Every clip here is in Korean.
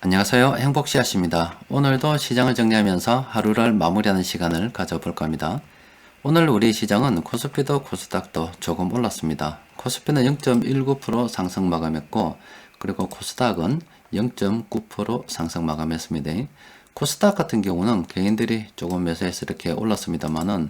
안녕하세요. 행복씨앗입니다. 오늘도 시장을 정리하면서 하루를 마무리하는 시간을 가져볼 겁니다. 오늘 우리 시장은 코스피도 코스닥도 조금 올랐습니다. 코스피는 0.19% 상승 마감했고, 그리고 코스닥은 0.9% 상승 마감했습니다. 코스닥 같은 경우는 개인들이 조금 매수해서 이렇게 올랐습니다만은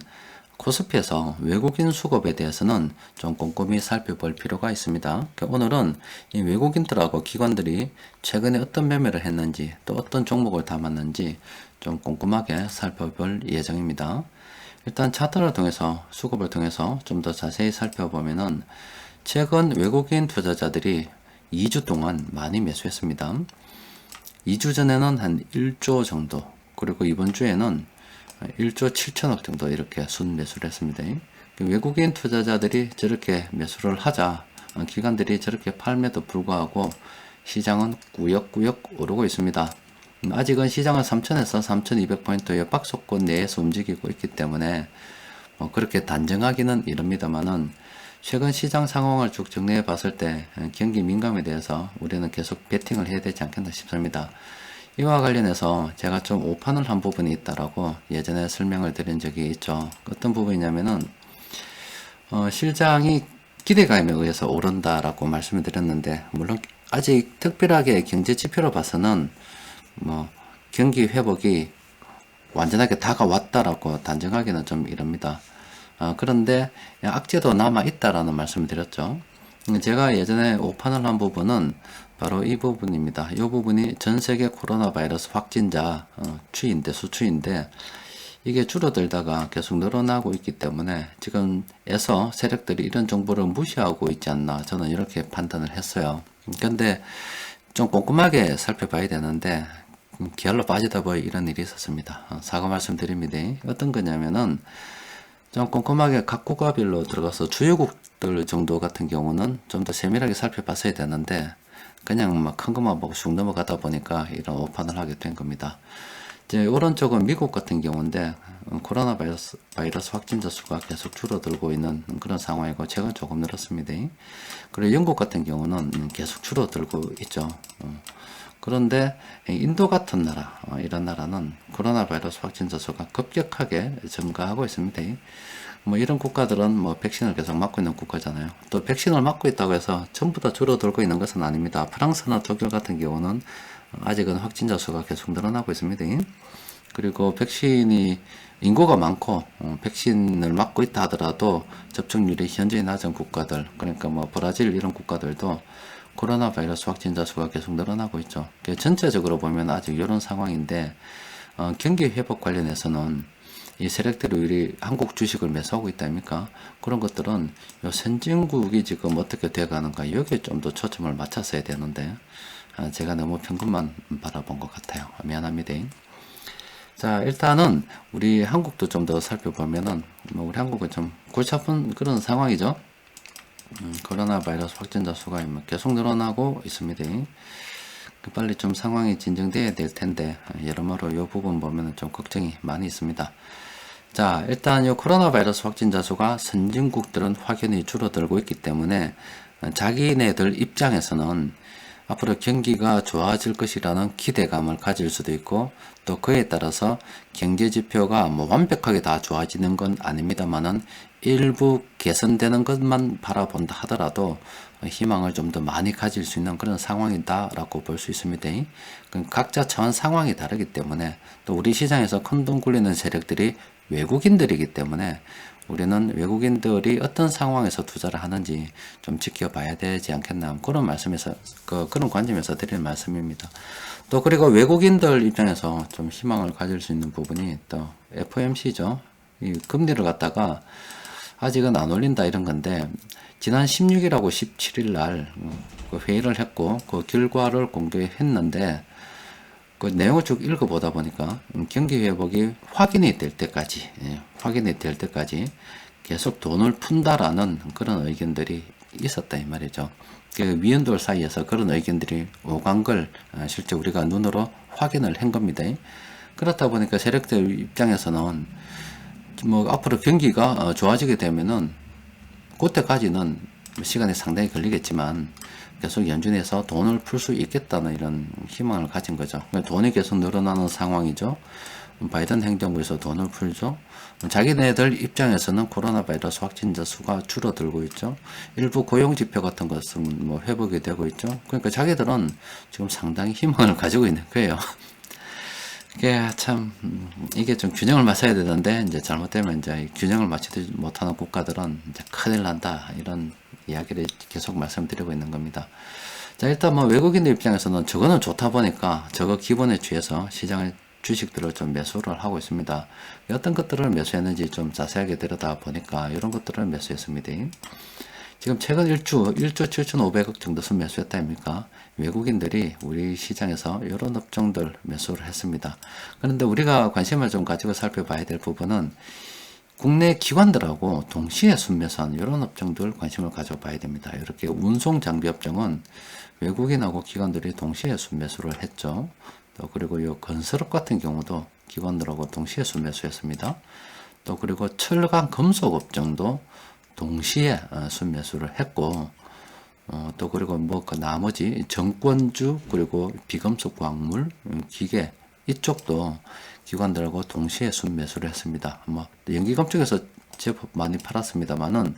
코스피에서 외국인 수급에 대해서는 좀 꼼꼼히 살펴볼 필요가 있습니다. 오늘은 이 외국인들하고 기관들이 최근에 어떤 매매를 했는지 또 어떤 종목을 담았는지 좀 꼼꼼하게 살펴볼 예정입니다. 일단 차트를 통해서 수급을 통해서 좀 더 자세히 살펴보면은 최근 외국인 투자자들이 2주 동안 많이 매수했습니다. 2주 전에는 한 1조 정도, 그리고 이번 주에는 1조 7천억 정도 이렇게 순매수를 했습니다. 외국인 투자자들이 저렇게 매수를 하자 기관들이 저렇게 팔매도 불구하고 시장은 꾸역꾸역 오르고 있습니다. 아직은 시장은 3,000에서 3,200포인트 옆박속권 내에서 움직이고 있기 때문에 그렇게 단정하기는 이릅니다만은 최근 시장 상황을 쭉 정리해 봤을 때 경기 민감에 대해서 우리는 계속 베팅을 해야 되지 않겠나 싶습니다. 이와 관련해서 제가 좀 오판을 한 부분이 있다라고 예전에 설명을 드린 적이 있죠. 어떤 부분이냐면은 실장이 기대감에 의해서 오른다라고 말씀을 드렸는데, 물론 아직 특별하게 경제 지표로 봐서는 경기 회복이 완전하게 다가왔다라고 단정하기는 좀 이릅니다. 그런데 악재도 남아 있다라는 말씀을 드렸죠. 제가 예전에 오판을 한 부분은 바로 이 부분입니다. 이 부분이 전 세계 코로나 바이러스 확진자 수치인데 이게 줄어들다가 계속 늘어나고 있기 때문에 지금에서 세력들이 이런 정보를 무시하고 있지 않나, 저는 이렇게 판단을 했어요. 근데 좀 꼼꼼하게 살펴봐야 되는데 게을러 빠지다 보니 이런 일이 있었습니다. 사과 말씀드립니다. 어떤 거냐면은 좀 꼼꼼하게 각 국가별로 들어가서 주요국들 정도 같은 경우는 좀 더 세밀하게 살펴봤어야 되는데 그냥 막 큰 것만 보고 쑥 넘어가다 보니까 이런 오판을 하게 된 겁니다. 이제 오른쪽은 미국 같은 경우인데 코로나 바이러스 확진자 수가 계속 줄어들고 있는 그런 상황이고 최근 조금 늘었습니다. 그리고 영국 같은 경우는 계속 줄어들고 있죠. 그런데 인도 같은 나라, 이런 나라는 코로나 바이러스 확진자 수가 급격하게 증가하고 있습니다. 이런 국가들은 백신을 계속 맞고 있는 국가잖아요. 또 백신을 맞고 있다고 해서 전부 다 줄어들고 있는 것은 아닙니다. 프랑스나 독일 같은 경우는 아직은 확진자 수가 계속 늘어나고 있습니다. 그리고 백신이 인구가 많고 백신을 맞고 있다 하더라도 접종률이 현저히 낮은 국가들, 그러니까 브라질 이런 국가들도 코로나 바이러스 확진자 수가 계속 늘어나고 있죠. 전체적으로 보면 아직 이런 상황인데 경기 회복 관련해서는 이 세력들이 우리 한국 주식을 매수하고 있다니까 그런 것들은 요 선진국이 지금 어떻게 돼가는가 여기에 좀 더 초점을 맞췄어야 되는데 제가 너무 평균만 바라본 것 같아요. 미안합니다. 자, 일단은 우리 한국도 좀 더 살펴보면은 우리 한국은 좀 골치 아픈 그런 상황이죠. 코로나 바이러스 확진자 수가 계속 늘어나고 있습니다. 빨리 좀 상황이 진정돼야 될 텐데 여러모로 이 부분 보면 좀 걱정이 많이 있습니다. 자, 일단 이 코로나 바이러스 확진자 수가 선진국들은 확연히 줄어들고 있기 때문에 자기네들 입장에서는 앞으로 경기가 좋아질 것이라는 기대감을 가질 수도 있고, 또 그에 따라서 경제 지표가 완벽하게 다 좋아지는 건 아닙니다만은 일부 개선되는 것만 바라본다 하더라도 희망을 좀 더 많이 가질 수 있는 그런 상황이다라고 볼 수 있습니다. 각자 처한 상황이 다르기 때문에, 또 우리 시장에서 큰돈 굴리는 세력들이 외국인들이기 때문에 우리는 외국인들이 어떤 상황에서 투자를 하는지 좀 지켜봐야 되지 않겠나, 그런 말씀에서 그런 관점에서 드릴 말씀입니다. 또 그리고 외국인들 입장에서 좀 희망을 가질 수 있는 부분이 또 FOMC죠. 이 금리를 갖다가 아직은 안 올린다 이런 건데, 지난 16일하고 17일 날 그 회의를 했고 그 결과를 공개했는데 그 내용을 쭉 읽어보다 보니까 경기 회복이 확인이 될 때까지 계속 돈을 푼다라는 그런 의견들이 있었다 이 말이죠. 그 위원들 사이에서 그런 의견들이 오간 걸 실제 우리가 눈으로 확인을 한 겁니다. 그렇다 보니까 세력들 입장에서는 앞으로 경기가 좋아지게 되면은 그때까지는 시간이 상당히 걸리겠지만 계속 연준에서 돈을 풀 수 있겠다는 이런 희망을 가진 거죠. 돈이 계속 늘어나는 상황이죠. 바이든 행정부에서 돈을 풀죠. 자기네들 입장에서는 코로나 바이러스 확진자 수가 줄어들고 있죠. 일부 고용 지표 같은 것은 뭐 회복이 되고 있죠. 그러니까 자기들은 지금 상당히 희망을 가지고 있는 거예요. 이게 참 이게 좀 균형을 맞춰야 되는데 이제 잘못되면 이제 균형을 맞추지 못하는 국가들은 이제 큰일 난다 이런 이야기를 계속 말씀드리고 있는 겁니다. 자, 일단 뭐 외국인들 입장에서는 저거는 좋다 보니까 저거 기본에 취해서 시장을 주식들을 좀 매수를 하고 있습니다. 어떤 것들을 매수했는지 좀 자세하게 들여다 보니까 이런 것들을 매수했습니다. 지금 최근 1조 7,500억 정도 선 매수했다 아닙니까? 외국인들이 우리 시장에서 이런 업종들 매수를 했습니다. 그런데 우리가 관심을 좀 가지고 살펴봐야 될 부분은 국내 기관들하고 동시에 순매수한 이런 업종들 관심을 가져봐야 됩니다. 이렇게 운송 장비 업종은 외국인하고 기관들이 동시에 순매수를 했죠. 또 그리고 이 건설업 같은 경우도 기관들하고 동시에 순매수했습니다. 또 그리고 철강 금속 업종도 동시에 순매수를 했고, 또 그리고 뭐 그 나머지 정권주 그리고 비금속 광물 기계 이쪽도 기관들하고 동시에 순매수를 했습니다. 뭐 연기금 쪽에서 제법 많이 팔았습니다만은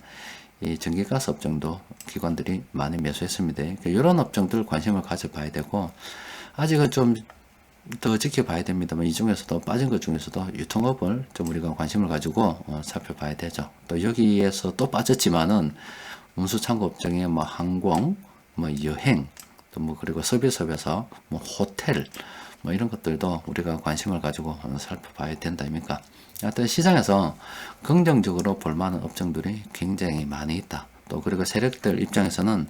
이 전기가스 업종도 기관들이 많이 매수했습니다. 그러니까 이런 업종들 관심을 가져봐야 되고 아직은 좀 더 지켜봐야 됩니다만 이 중에서도 빠진 것 중에서도 유통업을 좀 우리가 관심을 가지고 살펴봐야 되죠. 또 여기에서 또 빠졌지만은 운수창고 업종에 뭐 항공, 뭐 여행, 또 뭐 그리고 서비스업에서 뭐 호텔 뭐 이런 것들도 우리가 관심을 가지고 살펴봐야 된다입니까? 하여튼 시장에서 긍정적으로 볼 만한 업종들이 굉장히 많이 있다. 또 그리고 세력들 입장에서는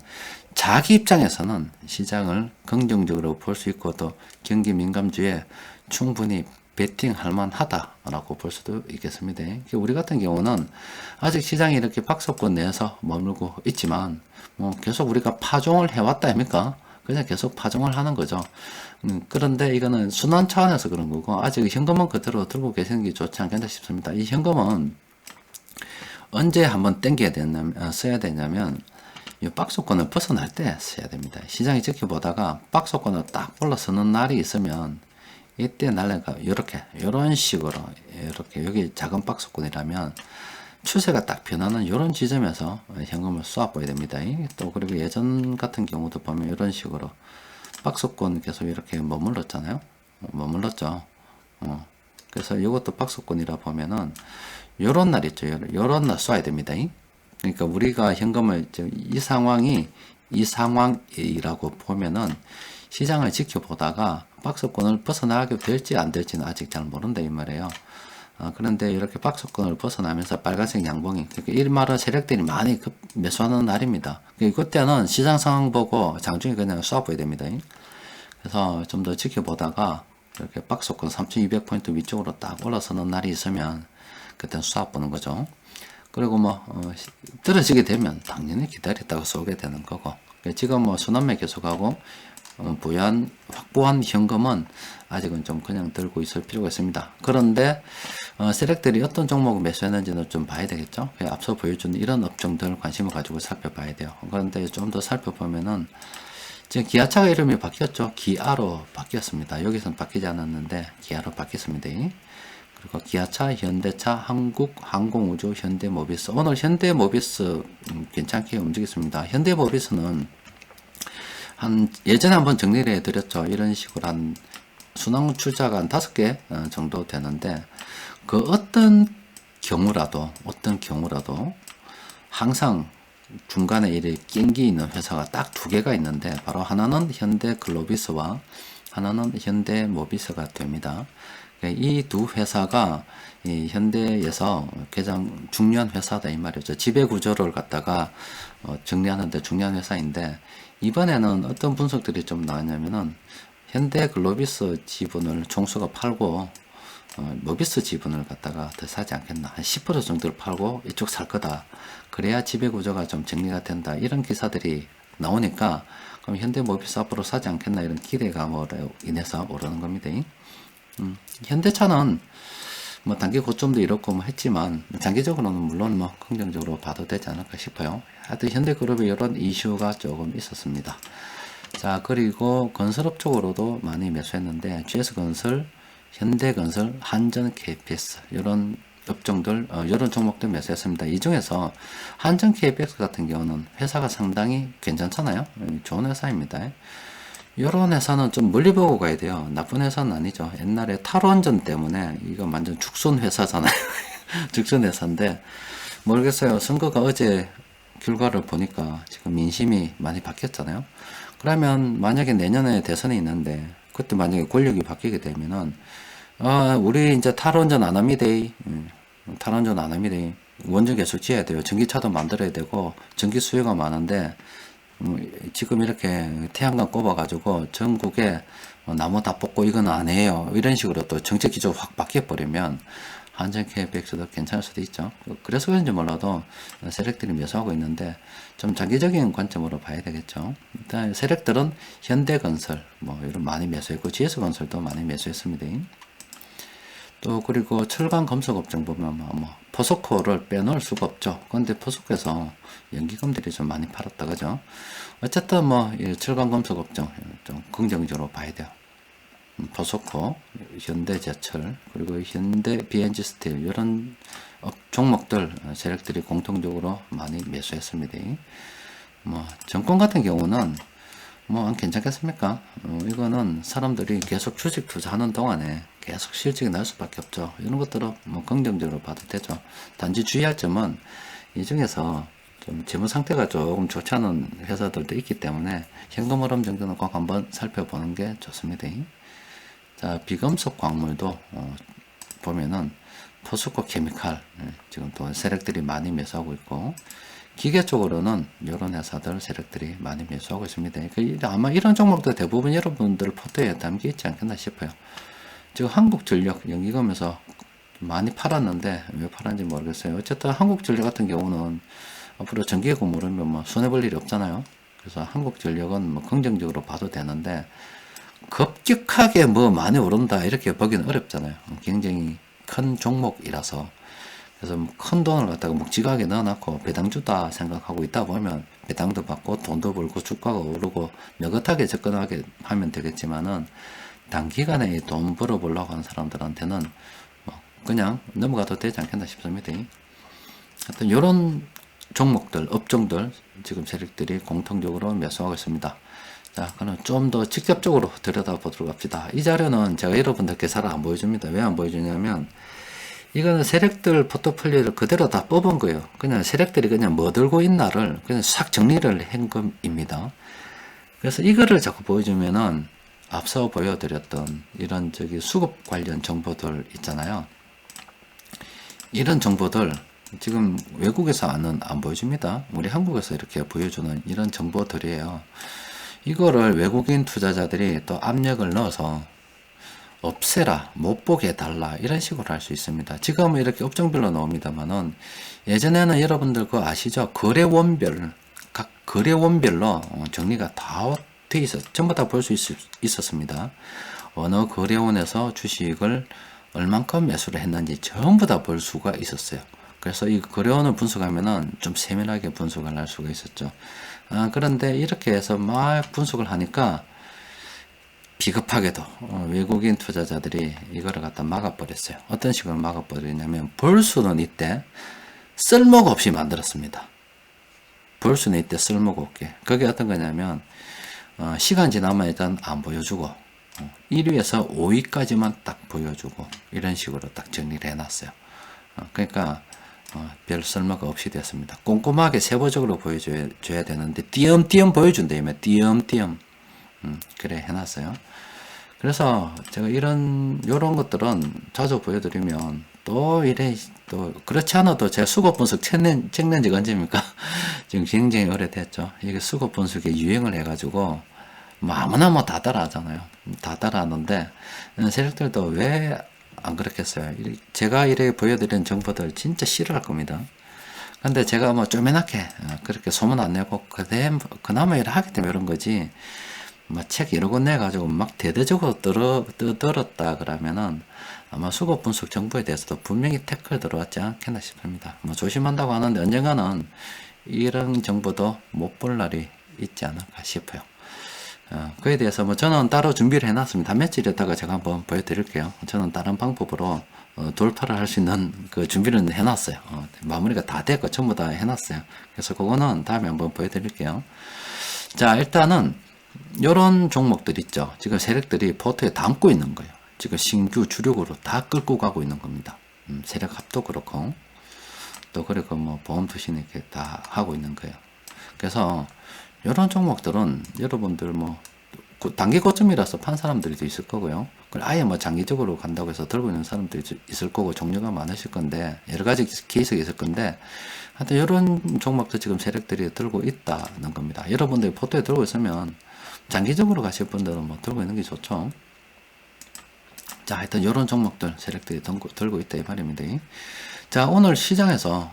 자기 입장에서는 시장을 긍정적으로 볼 수 있고 또 경기 민감주에 충분히 베팅할 만하다라고 볼 수도 있겠습니다. 우리 같은 경우는 아직 시장이 이렇게 박스권 내에서 머물고 있지만 뭐 계속 우리가 파종을 해왔다 아닙니까? 그냥 계속 파종을 하는 거죠. 그런데 이거는 순환 차원에서 그런 거고 아직 현금은 그대로 들고 계시는 게 좋지 않겠나 싶습니다. 이 현금은 언제 한번 땡겨야 되냐면 써야 되냐면 이 박스권을 벗어날 때 써야 됩니다. 시장이 지켜보다가 박스권을 딱 올라서는 날이 있으면 이때 날래가 이런 식으로 이렇게 여기 작은 박스권이라면 추세가 딱 변하는 이런 지점에서 현금을 쏘아봐야 됩니다. 또 그리고 예전 같은 경우도 보면 이런 식으로 박스권 계속 이렇게 머물렀잖아요. 머물렀죠. 그래서 이것도 박스권이라 보면은 요런 날 있죠. 요런 날 쏴야 됩니다. 그러니까 우리가 현금을 이 상황이라고 보면은 시장을 지켜보다가 박스권을 벗어나게 될지 안 될지는 아직 잘 모른다 이 말이에요. 그런데 이렇게 박스권을 벗어나면서 빨간색 양봉이 그러니까 이 말은 세력들이 많이 매수하는 날입니다. 그때는 시장 상황 보고 장중에 그냥 쏴봐야 됩니다. 그래서 좀 더 지켜보다가 이렇게 박스권 3200포인트 위쪽으로 딱 올라서는 날이 있으면 그때는 쏴보는 거죠. 그리고 뭐 떨어지게 되면 당연히 기다렸다가 쏘게 되는 거고 지금 뭐 순환매 계속하고 확보한 현금은 아직은 좀 그냥 들고 있을 필요가 있습니다. 그런데 세력들이 어떤 종목을 매수했는지는 좀 봐야 되겠죠. 앞서 보여준 이런 업종들 관심을 가지고 살펴봐야 돼요. 그런데 좀 더 살펴보면은 지금 기아차가 이름이 바뀌었죠. 기아로 바뀌었습니다. 여기서는 바뀌지 않았는데 기아로 바뀌었습니다. 그리고 기아차, 현대차, 한국항공우주, 현대모비스. 오늘 현대모비스 괜찮게 움직였습니다. 현대모비스는 예전에 한번 정리를 해드렸죠. 이런 식으로 한 순환 출자가 한 5개 정도 되는데 그 어떤 경우라도 항상 중간에 이렇게 낀기 있는 회사가 딱 2개가 있는데 바로 하나는 현대글로비스와 하나는 현대모비스가 됩니다. 이 두 회사가 이 현대에서 가장 중요한 회사다 이 말이죠. 지배 구조를 갖다가 정리하는데 중요한 회사인데 이번에는 어떤 분석들이 좀 나왔냐면은 현대글로비스 지분을 총수가 팔고 모비스 지분을 갖다가 더 사지 않겠나 한 10% 정도를 팔고 이쪽 살 거다. 그래야 지배 구조가 좀 정리가 된다. 이런 기사들이 나오니까 그럼 현대모비스 앞으로 사지 않겠나 이런 기대감으로 인해서 오르는 겁니다. 현대차는 뭐 단기 고점도 이렇고 뭐 했지만 장기적으로는 물론 뭐 긍정적으로 봐도 되지 않을까 싶어요. 하여튼 현대그룹에 이런 이슈가 조금 있었습니다. 자, 그리고 건설업 쪽으로도 많이 매수했는데 GS건설, 현대건설, 한전, KPS 이런 업종들, 이런 종목들 매수했습니다. 이 중에서 한전 KPS 같은 경우는 회사가 상당히 괜찮잖아요. 좋은 회사입니다. 이런 회사는 좀 멀리 보고 가야 돼요. 나쁜 회사는 아니죠. 옛날에 탈원전 때문에 이거 완전 죽순 회사잖아요. 죽순 회사인데 모르겠어요. 선거가 어제 결과를 보니까 지금 민심이 많이 바뀌었잖아요. 그러면 만약에 내년에 대선이 있는데 그때 만약에 권력이 바뀌게 되면은 우리 이제 탈원전 안 합니다. 탈원전 안 합니다. 원전 계속 지어야 돼요. 전기차도 만들어야 되고 전기 수요가 많은데 지금 이렇게 태양광 꼽아가지고 전국에 나무 다 뽑고 이건 안 해요. 이런 식으로 또 정책 기조 확 바뀌어버리면 한전 KPX도 괜찮을 수도 있죠. 그래서 그런지 몰라도 세력들이 매수하고 있는데 좀 장기적인 관점으로 봐야 되겠죠. 일단 세력들은 현대건설 뭐 이런 많이 매수했고 GS건설도 많이 매수했습니다. 또 그리고 철강 금속 업종 보면 뭐 포스코를 빼놓을 수가 없죠. 그런데 포스코에서 연기금들이 좀 많이 팔았다 그죠. 어쨌든 뭐 이 철강 금속 업종 좀 긍정적으로 봐야 돼요. 포스코, 현대제철, 그리고 현대 BNG 스틸 이런 종목들 세력들이 공통적으로 많이 매수했습니다. 뭐 정권 같은 경우는 뭐 안 괜찮겠습니까? 이거는 사람들이 계속 주식 투자하는 동안에 계속 실적이 날 수밖에 없죠. 이런 것들은 뭐 긍정적으로 봐도 되죠. 단지 주의할 점은 이 중에서 좀 재무 상태가 조금 좋지 않은 회사들도 있기 때문에 현금 흐름 정도는 꼭 한번 살펴보는 게 좋습니다. 자, 비금속 광물도 보면은 포스코 케미칼 지금 또 세력들이 많이 매수하고 있고 기계 쪽으로는 이런 회사들 세력들이 많이 매수하고 있습니다. 아마 이런 종목도 대부분 여러분들 포트에 담겨 있지 않겠나 싶어요. 지금 한국전력 연기금에서 많이 팔았는데 왜 팔았는지 모르겠어요. 어쨌든 한국전력 같은 경우는 앞으로 전기요금 오르면 뭐 손해볼 일이 없잖아요. 그래서 한국전력은 뭐 긍정적으로 봐도 되는데 급격하게 뭐 많이 오른다 이렇게 보기는 어렵잖아요. 굉장히 큰 종목이라서. 그래서 큰 돈을 갖다가 묵직하게 넣어놓고 배당 주다 생각하고 있다 보면 배당도 받고 돈도 벌고 주가가 오르고 느긋하게 접근하게 하면 되겠지만은 단기간에 돈 벌어보려고 하는 사람들한테는 뭐 그냥 넘어가도 되지 않겠나 싶습니다. 하여튼 이런 종목들, 업종들 지금 세력들이 공통적으로 매수하고 있습니다. 자, 그럼 좀 더 직접적으로 들여다보도록 합시다. 이 자료는 제가 여러분들께 잘 안 보여줍니다. 왜 안 보여주냐면 이거는 세력들 포트폴리오를 그대로 다 뽑은 거예요. 그냥 세력들이 그냥 뭐 들고 있나를 그냥 싹 정리를 한 겁니다. 그래서 이거를 자꾸 보여주면은 앞서 보여드렸던 이런 수급 관련 정보들 있잖아요. 이런 정보들 지금 외국에서 안 보여줍니다. 우리 한국에서 이렇게 보여주는 이런 정보들이에요. 이거를 외국인 투자자들이 또 압력을 넣어서 없애라, 못 보게 해달라 이런 식으로 할 수 있습니다. 지금은 이렇게 업종별로 나옵니다만은 예전에는 여러분들 그거 아시죠? 거래원별 각 거래원별로 정리가 다 돼 있었, 전부 다 볼 수 있었습니다. 어느 거래원에서 주식을 얼만큼 매수를 했는지 전부 다 볼 수가 있었어요. 그래서 이 거래원을 분석하면은 좀 세밀하게 분석을 할 수가 있었죠. 그런데 이렇게 해서 막 분석을 하니까 비겁하게도 외국인 투자자들이 이거를 갖다 막아버렸어요. 어떤 식으로 막아버리냐면 볼 수는 있대 쓸모가 없이 만들었습니다. 볼 수는 있대 쓸모가 없게. 그게 어떤 거냐면 시간 지나면 일단 안 보여주고 1위에서 5위까지만 딱 보여주고 이런 식으로 딱 정리를 해놨어요. 그러니까 별 쓸모가 없이 됐습니다. 꼼꼼하게 세부적으로 보여줘야 되는데 띄엄띄엄 보여준다며 띄엄띄엄 그래 해놨어요. 그래서 제가 요런 것들은 자주 보여드리면 또 이래 또 그렇지 않아도 제가 수급 분석 책낸 지가 언제입니까? 지금 굉장히 오래됐죠. 이게 수급 분석에 유행을 해가지고 뭐 아무나 뭐 다 따라하잖아요. 다 따라하는데 세력들도 왜 안 그렇겠어요. 제가 이렇게 보여드리는 정보들 진짜 싫어할 겁니다. 근데 제가 뭐 쪼매나게 그렇게 소문 안 내고 그나마 일을 하기 때문에 이런 거지 막 책 여러 권 내가지고 막 대대적으로 떠들었다 그러면은 아마 수급 분석 정보에 대해서도 분명히 태클 들어왔지 않겠나 싶습니다. 뭐 조심한다고 하는데 언젠가는 이런 정보도 못 볼 날이 있지 않을까 싶어요. 그에 대해서 뭐 저는 따로 준비를 해놨습니다. 며칠 있다가 제가 한번 보여드릴게요. 저는 다른 방법으로 돌파를 할 수 있는 그 준비를 해놨어요. 마무리가 다 됐고 전부 다 해놨어요. 그래서 그거는 다음에 한번 보여드릴게요. 자, 일단은 요런 종목들 있죠. 지금 세력들이 포트에 담고 있는 거예요. 지금 신규 주력으로 다 끌고 가고 있는 겁니다. 세력합도 그렇고 또 그리고 뭐 보험투신 이렇게 다 하고 있는 거예요. 그래서 이런 종목들은 여러분들 뭐 단기 고점이라서 판 사람들도 있을 거고요. 아예 뭐 장기적으로 간다고 해서 들고 있는 사람들이 있을 거고 종류가 많으실 건데 여러 가지 케이스가 있을 건데 하여튼 이런 종목도 지금 세력들이 들고 있다는 겁니다. 여러분들이 포트에 들고 있으면 장기적으로 가실 분들은 뭐 들고 있는 게 좋죠. 자, 하여튼 이런 종목들 세력들이 들고 있다 이 말입니다. 자, 오늘 시장에서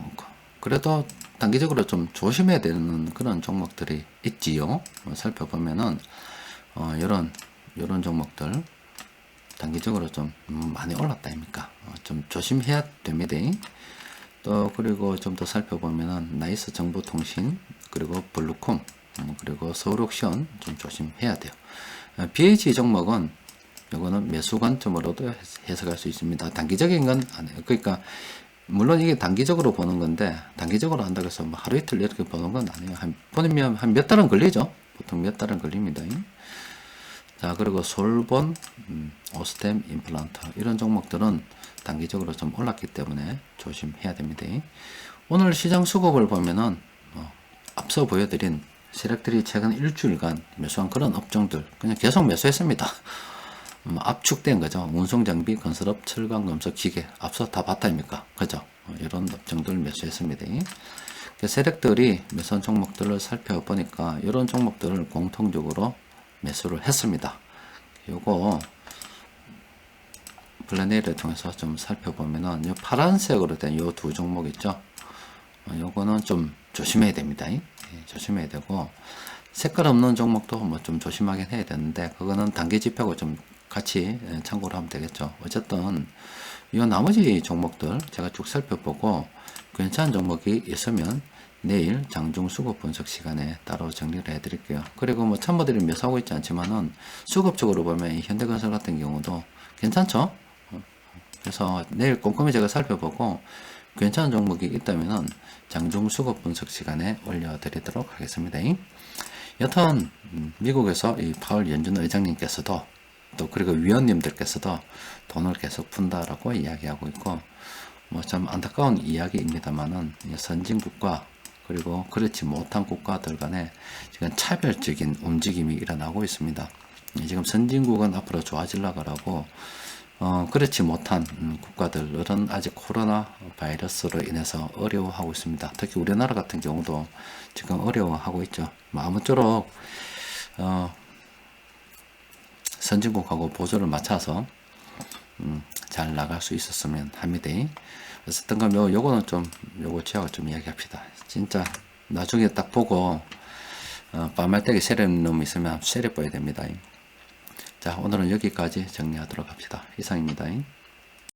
그래도 단기적으로 좀 조심해야 되는 그런 종목들이 있지요. 살펴보면은 요런 종목들 단기적으로 좀 많이 올랐다 아닙니까? 좀 조심해야 됩니다. 또 그리고 좀 더 살펴보면은 나이스 정보통신 그리고 블루콤 그리고 서울옥션 좀 조심해야 돼요. BH 종목은 요거는 매수 관점으로도 해석할 수 있습니다. 단기적인 건 아니에요. 그러니까 물론 이게 단기적으로 보는 건데 단기적으로 한다고 해서 뭐 하루 이틀 이렇게 보는 건 아니에요. 보면 한 몇 달은 걸리죠. 보통 몇 달은 걸립니다. 자, 그리고 솔본, 오스템, 임플란트 이런 종목들은 단기적으로 좀 올랐기 때문에 조심해야 됩니다. 오늘 시장 수급을 보면은 앞서 보여드린 세력들이 최근 일주일간 매수한 그런 업종들 그냥 계속 매수했습니다. 압축된 거죠. 운송장비, 건설업, 철강, 금속, 기계 앞서 다 봤다 아닙니까? 그죠? 이런 업종들 매수했습니다. 세력들이 매수한 종목들을 살펴보니까 이런 종목들을 공통적으로 매수를 했습니다. 요거 플래닛을 통해서 좀 살펴보면은 요 파란색으로 된 요 두 종목 있죠. 요거는 좀 조심해야 됩니다. 조심해야 되고 색깔 없는 종목도 뭐 좀 조심하긴 해야 되는데 그거는 단기 지표하고 좀 같이 참고를 하면 되겠죠. 어쨌든 이 나머지 종목들 제가 쭉 살펴보고 괜찮은 종목이 있으면 내일 장중 수급 분석 시간에 따로 정리를 해드릴게요. 그리고 뭐 참모들이 매수하고 있지 않지만은 수급적으로 보면 이 현대건설 같은 경우도 괜찮죠. 그래서 내일 꼼꼼히 제가 살펴보고 괜찮은 종목이 있다면은 장중 수급 분석 시간에 올려드리도록 하겠습니다. 여튼 미국에서 이 파월 연준 의장님께서도 또 그리고 위원님들께서도 돈을 계속 푼다라고 이야기하고 있고 뭐 참 안타까운 이야기입니다만은 선진국과 그리고 그렇지 못한 국가들 간에 지금 차별적인 움직임이 일어나고 있습니다. 지금 선진국은 앞으로 좋아지려고 하고 그렇지 못한 국가들은 아직 코로나 바이러스로 인해서 어려워하고 있습니다. 특히 우리나라 같은 경우도 지금 어려워하고 있죠. 아무쪼록 선진국하고 보조를 맞춰서 잘 나갈 수 있었으면 합니다. 어쨌든 간에 요거는 좀 요거 취하고 좀 이야기합시다. 진짜 나중에 딱 보고 빨말때기 세련 놈 있으면 세려 봐야 됩니다. 자, 오늘은 여기까지 정리하도록 합시다. 이상입니다.